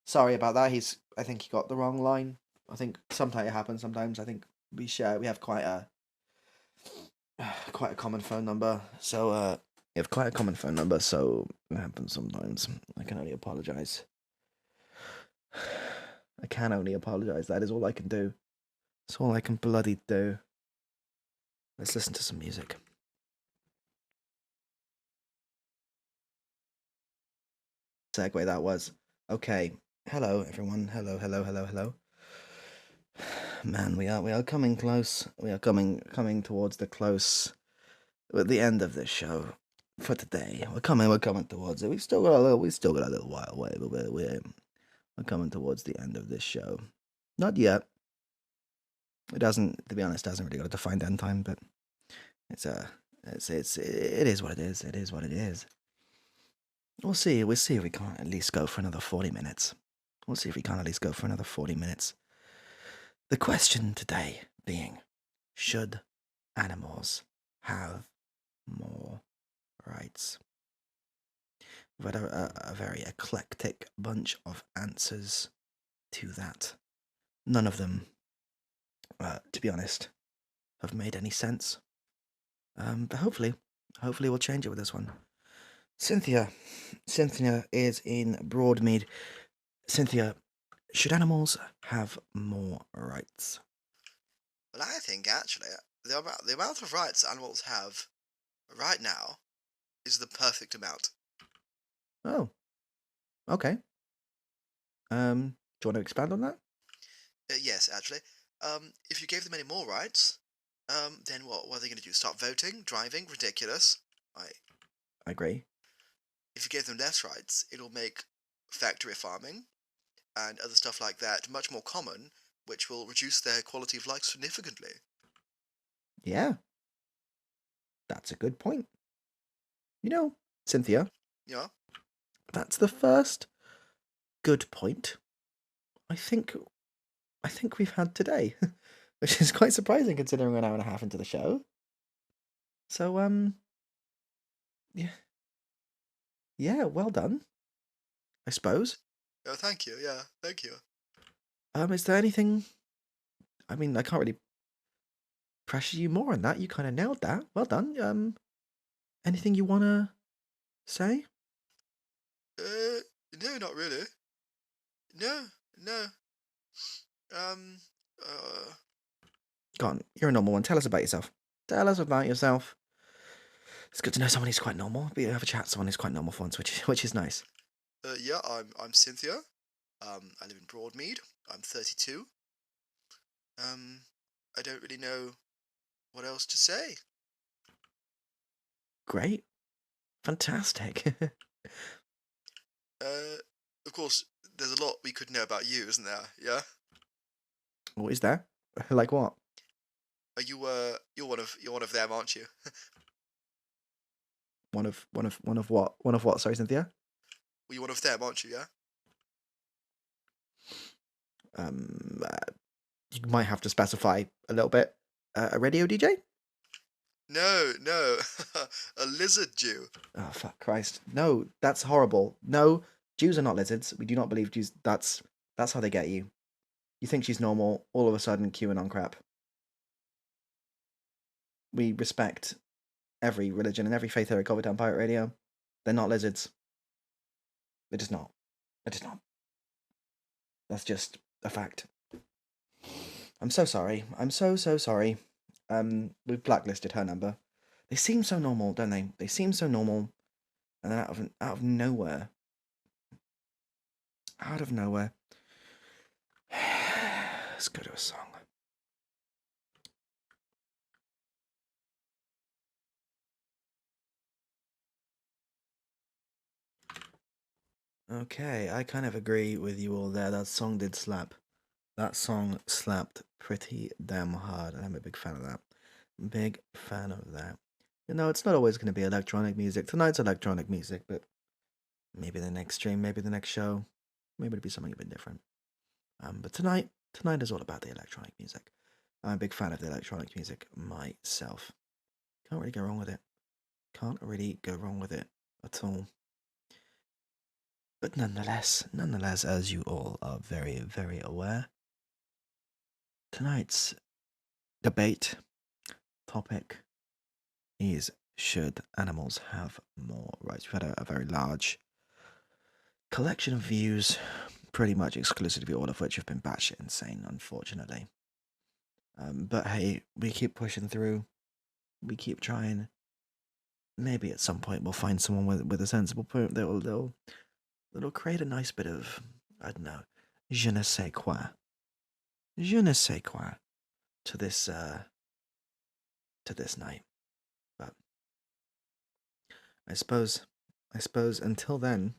Sorry about that. I think he got the wrong line. I think sometimes it happens. Sometimes I think we have quite a common phone number. So we have quite a common phone number. So it happens sometimes. I can only apologize. I can only apologize. That is all I can do. That's all I can bloody do. Let's listen to some music. Segue that was. Okay. Hello, everyone. Hello. Man, we are coming close. We are coming towards the end of this show for today. We're coming towards it. We've still got a little while away, but we're coming towards the end of this show. Not yet. To be honest, hasn't really got a defined end time, but it is what it is. It is what it is. We'll see if we can't at least go for another 40 minutes. The question today being, should animals have more rights? We've had a very eclectic bunch of answers to that. None of them, to be honest, have made any sense. But hopefully we'll change it with this one. Cynthia is in Broadmead. Cynthia, should animals have more rights? Well, I think actually the amount of rights animals have right now is the perfect amount. Oh, okay. Do you want to expand on that? Yes, actually. If you gave them any more rights, then what? What are they going to do? Start voting, driving? Ridiculous. I agree. If you gave them less rights, it'll make factory farming and other stuff like that much more common, which will reduce their quality of life significantly. Yeah. That's a good point. Cynthia, Yeah? that's the first good point I think we've had today, which is quite surprising considering we're an hour and a half into the show. So, yeah, well done. I suppose. Oh, thank you. Yeah, thank you. Is there anything? I mean, I can't really pressure you more on that. You kind of nailed that. Well done. Anything you wanna say? Uh, no, not really. No, no. Um, uh, Go on. You're a normal one. Tell us about yourself. Tell us about yourself. It's good to know someone who's quite normal. But you have a chat with someone who's quite normal for once, which is nice. yeah, I'm Cynthia. I live in Broadmead. I'm 32. Um, I don't really know what else to say. Great. Fantastic. Of course, there's a lot we could know about you, isn't there? Yeah. What is there? Like what? Are you you're one of them, aren't you? One of what? One of what? Sorry, Cynthia. Well, you're one of them, aren't you? Yeah. Um, uh, you might have to specify a little bit. A radio DJ? No, no, a lizard Jew. Oh fuck Christ! No, that's horrible. No, Jews are not lizards. We do not believe Jews. That's how they get you. You think she's normal, all of a sudden QAnon crap. We respect every religion and every faith here at Covidtown Pirate Radio. They're not lizards. They're just not. They're just not. That's just a fact. I'm so sorry. I'm so sorry. We've blacklisted her number. They seem so normal, don't they? They seem so normal, and then out of nowhere, let's go to a song. Okay, I kind of agree with you all there. That song did slap. That song slapped pretty damn hard, and I'm a big fan of that. Big fan of that. You know, it's not always going to be electronic music. Tonight's electronic music, but maybe the next stream, maybe the next show, maybe it'll be something a bit different. But tonight is all about the electronic music. I'm a big fan of the electronic music myself. Can't really go wrong with it. Can't really go wrong with it at all. But nonetheless, as you all are very, very aware, tonight's debate topic is, should animals have more rights? We've had a very large collection of views, pretty much exclusively all of which have been batshit insane, unfortunately. But hey, we keep pushing through. We keep trying. Maybe at some point we'll find someone with a sensible point that'll create a nice bit of, I don't know, je ne sais quoi. Je ne sais quoi to this night. But I suppose until then,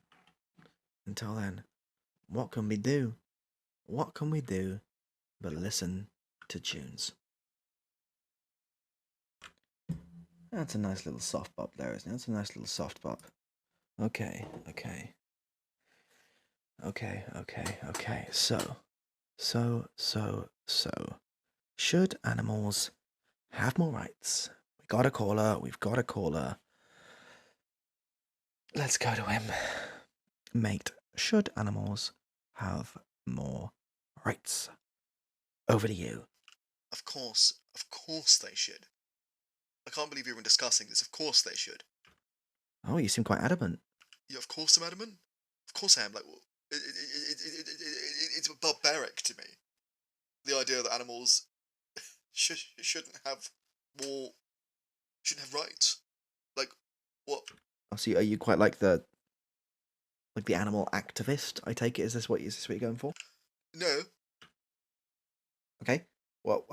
what can we do? What can we do but listen to tunes? That's a nice little soft bop there, isn't it? That's a nice little soft bop. Okay. So. Should animals have more rights? We've got a caller. Let's go to him. Mate, should animals have more rights? Over to you. Of course they should. I can't believe you're even discussing this. Of course they should. Oh, you seem quite adamant. Yeah, of course I'm adamant. Of course I am. Like, it's barbaric to me. The idea that animals shouldn't have rights. Like, what? Oh, so are you quite like the animal activist? I take it. Is this what you're going for? No. Okay. Well,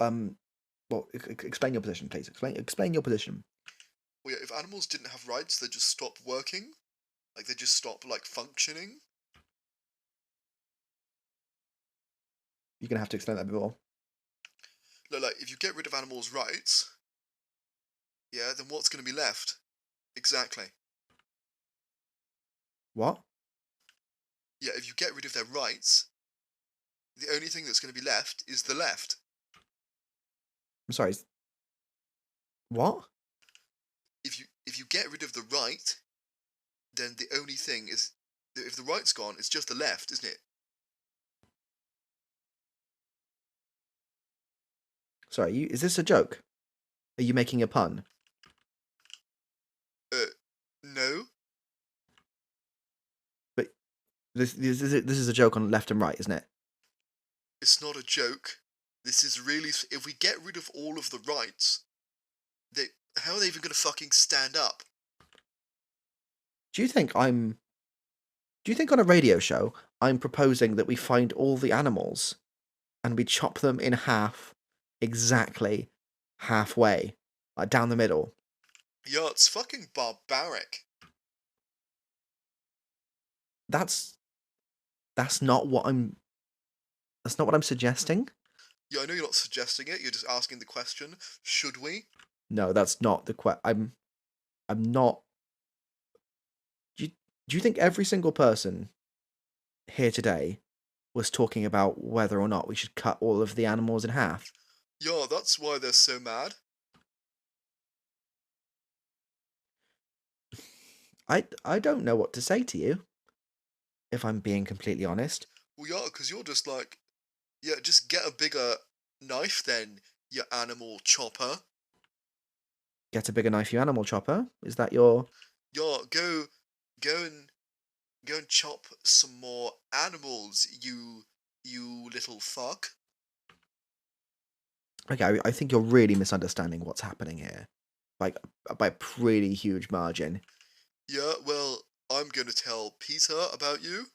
explain your position, please. Explain your position. Well, yeah, if animals didn't have rights, they'd just stop working. Like, they'd just stop, like, functioning. You're gonna have to explain that a bit more. No, like, if you get rid of animals' rights, yeah, then what's going to be left? Exactly. What? Yeah, if you get rid of their rights, the only thing that's going to be left is the left. I'm sorry. What? If you get rid of the right, then the only thing is If the right's gone, it's just the left, isn't it? Sorry, is this a joke? Are you making a pun? No. But this is a joke on left and right, isn't it? It's not a joke. This is really. If we get rid of all of the rights, how are they even gonna fucking stand up? Do you think on a radio show I'm proposing that we find all the animals and we chop them in half exactly halfway, like down the middle? Yeah, it's fucking barbaric. That's not what I'm suggesting. Yeah, I know you're not suggesting it. You're just asking the question. Should we? No, that's not the I'm not. Do you think every single person here today was talking about whether or not we should cut all of the animals in half? Yeah, that's why they're so mad. I don't know what to say to you, if I'm being completely honest. Well, yeah, because you're just like, yeah, just get a bigger knife then, you animal chopper. Get a bigger knife, you animal chopper. Is that your... Yeah, go and chop some more animals, you little fuck. Okay, I think you're really misunderstanding what's happening here. Like, by a pretty huge margin. Yeah, well, I'm gonna tell Peter about you.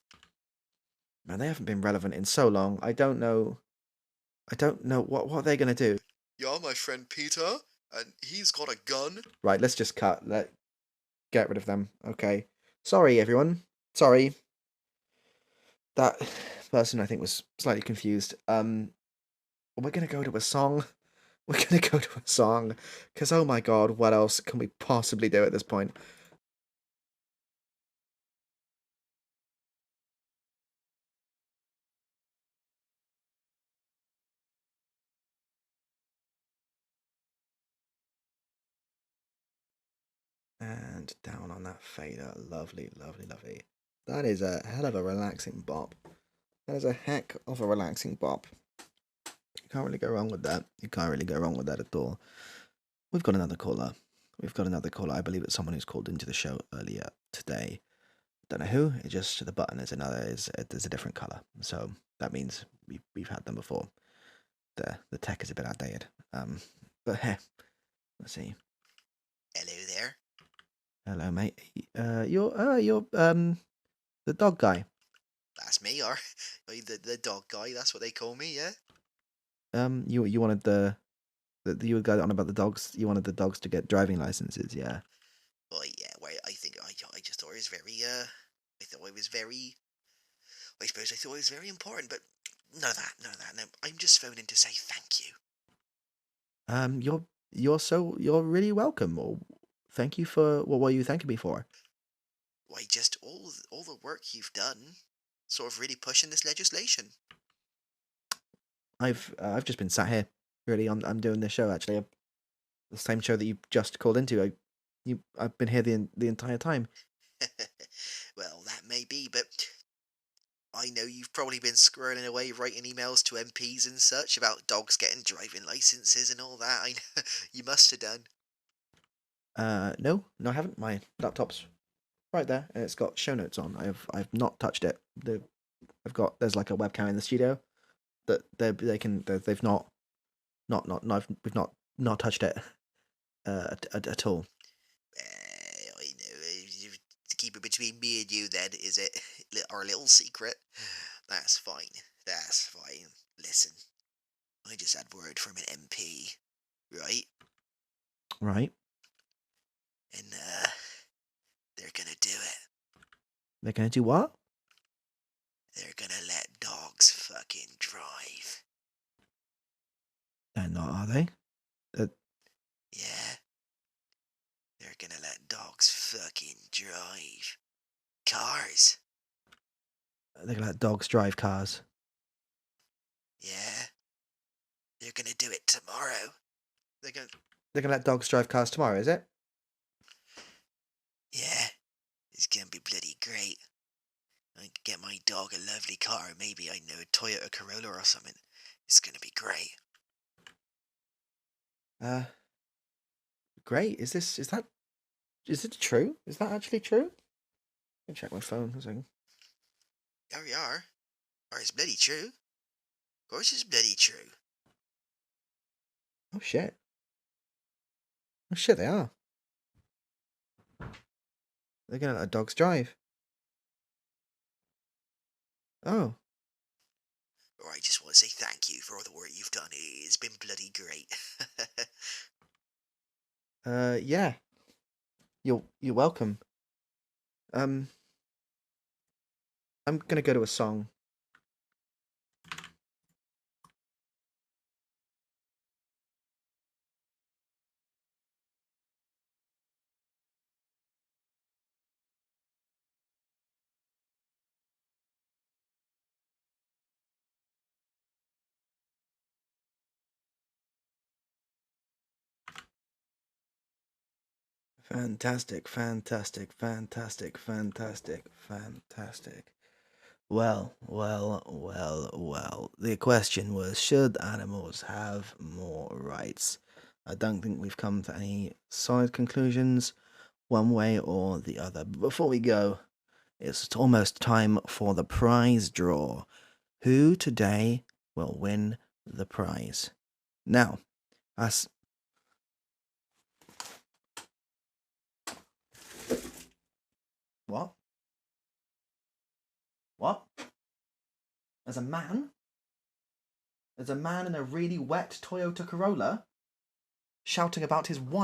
Man, they haven't been relevant in so long. I don't know what they're gonna do. Yeah, my friend Peter, and he's got a gun. Right, let's just cut. Get rid of them. Okay. Sorry, everyone. Sorry. That person, I think, was slightly confused. We're gonna go to a song. We're gonna go to a song. Because, oh my god, what else can we possibly do at this point? And down on that fader. Lovely, lovely, lovely. That is a hell of a relaxing bop. That is a heck of a relaxing bop. You can't really go wrong with that. You can't really go wrong with that at all. We've got another caller. I believe it's someone who's called into the show earlier today. Don't know who. It just the button is there's a different color. So that means we've had them before. The tech is a bit outdated. But hey, let's see. Hello there. Hello, mate. You're the dog guy. That's me, or the dog guy. That's what they call me. Yeah. You wanted you were going on about the dogs. You wanted the dogs to get driving licenses, yeah. Well, yeah. Well, I think I just thought it was very. I thought it was very. I suppose I thought it was very important, but none of that. None of that. No, I'm just phoning to say thank you. You're really welcome. Or thank you for what were you thanking me for? Why, just all the work you've done, sort of really pushing this legislation. I've just been sat here. Really, I'm doing this show actually. The same show that you just called into. I've been here the entire time. Well, that may be, but I know you've probably been squirreling away writing emails to MPs and such about dogs getting driving licenses and all that. I know you must have done. No, I haven't. My laptop's right there, and it's got show notes on. I've not touched it. There's like a webcam in the studio that they've not we've not touched it at all. I know. To keep it between me and you, then, is it? Our little secret? That's fine. That's fine. Listen, I just had word from an MP, right? Right. And, they're gonna do it. They're gonna do what? They're gonna let dogs fucking drive. They're not, are they? Yeah. They're gonna let dogs fucking drive. Cars. They're gonna let dogs drive cars. Yeah. They're gonna do it tomorrow. They're gonna let dogs drive cars tomorrow, is it? Yeah. It's gonna be bloody great. I can get my dog a lovely car, maybe, I know, a Toyota Corolla or something. It's gonna be great. Great. Is it true? Is that actually true? Let me check my phone a second. There we are. Or it's bloody true. Of course it's bloody true. Oh shit. Oh shit, they are. They're gonna let dogs drive. Oh. Or I just want to say thank you for all the work you've done. It's been bloody great. Yeah. You're welcome. I'm gonna go to a song. Fantastic, fantastic, fantastic, fantastic, fantastic. Well. The question was, should animals have more rights? I don't think we've come to any solid conclusions, one way or the other. But before we go, it's almost time for the prize draw. Who today will win the prize? Now, as what? What? As a man? There's a man in a really wet Toyota Corolla shouting about his wife.